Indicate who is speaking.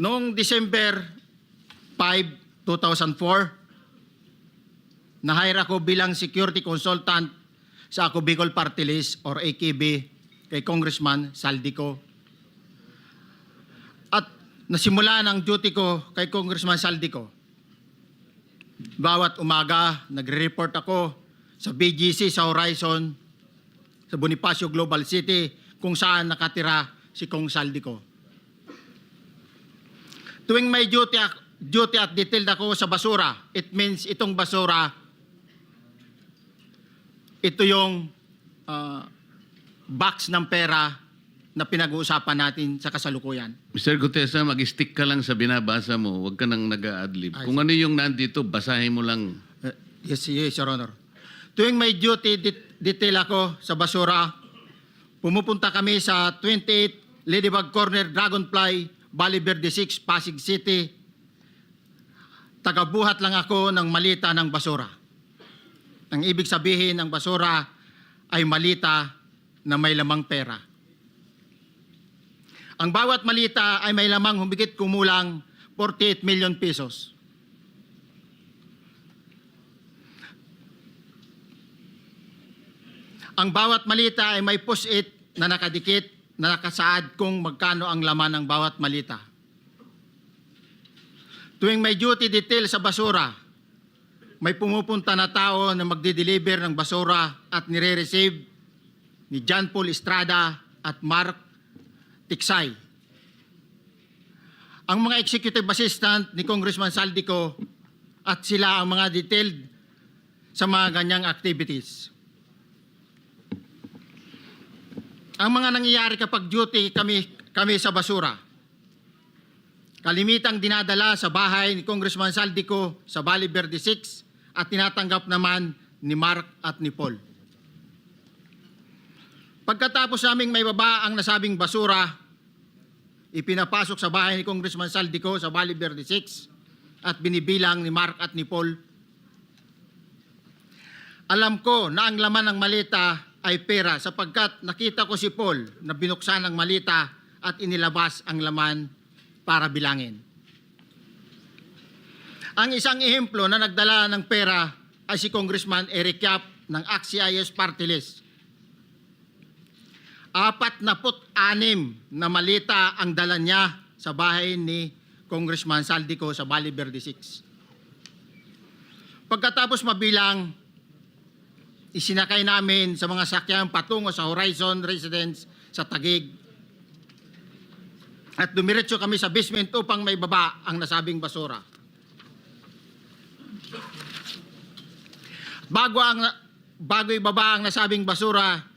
Speaker 1: Noong December 5, 2004, na-hire ako bilang security consultant sa Ako Bicol Party List or AKB kay Congressman Saldico. At nasimula ng duty ko kay Congressman Saldico. Bawat umaga, nagre-report ako sa BGC sa Horizon, sa Bonifacio Global City, kung saan nakatira si Kong Saldico. Tuwing may duty at detailed ako sa basura, it means itong basura, ito yung box ng pera na pinag-uusapan natin sa kasalukuyan.
Speaker 2: Mr. Gutesa, mag-stick ka lang sa binabasa mo. Huwag ka nang nag-a-adlib. Kung ano yung nandito, basahin mo lang.
Speaker 1: Yes, Your Honor. Tuwing may duty detail ako sa basura, pumupunta kami sa 28 Ladybug Corner, Dragonfly, Valle Verde 6, Pasig City. Tagabuhat lang ako ng malita ng basura. Ang ibig sabihin ng basura ay malita na may lamang pera. Ang bawat malita ay may lamang humigit kumulang 48 million pesos. Ang bawat malita ay may post-it na nakadikit na nakasaad kung magkano ang laman ng bawat malita. Tuwing may duty detail sa basura, may pumupunta na tao na magde-deliver ng basura at nire-receive ni John Paul Estrada at Mark Tiksay. Ang mga executive assistant ni Congressman Saldico at sila ang mga detailed sa mga ganyang activities. Ang mga nangyayari kapag duty kami sa basura, kalimitang dinadala sa bahay ni Congressman Saldico sa Valle Verde 6 at tinatanggap naman ni Mark at ni Paul. Pagkatapos naming may baba ang nasabing basura, ipinapasok sa bahay ni Congressman Saldico sa Valle Verde 6 at binibilang ni Mark at ni Paul. Alam ko na ang laman ng malita ay pera sapagkat nakita ko si Paul na binuksan ang malita at inilabas ang laman para bilangin. Ang isang ehemplo na nagdala ng pera ay si Congressman Eric Yap ng AXIS Party List. 46 na malita ang dala niya sa bahay ni Congressman Saldico sa Valle Verde 6. Pagkatapos mabilang, isinakay namin sa mga sakyan patungo sa Horizon Residence sa Taguig. At dumiretso kami sa basement upang may baba ang nasabing basura. Bago ibaba ang nasabing basura,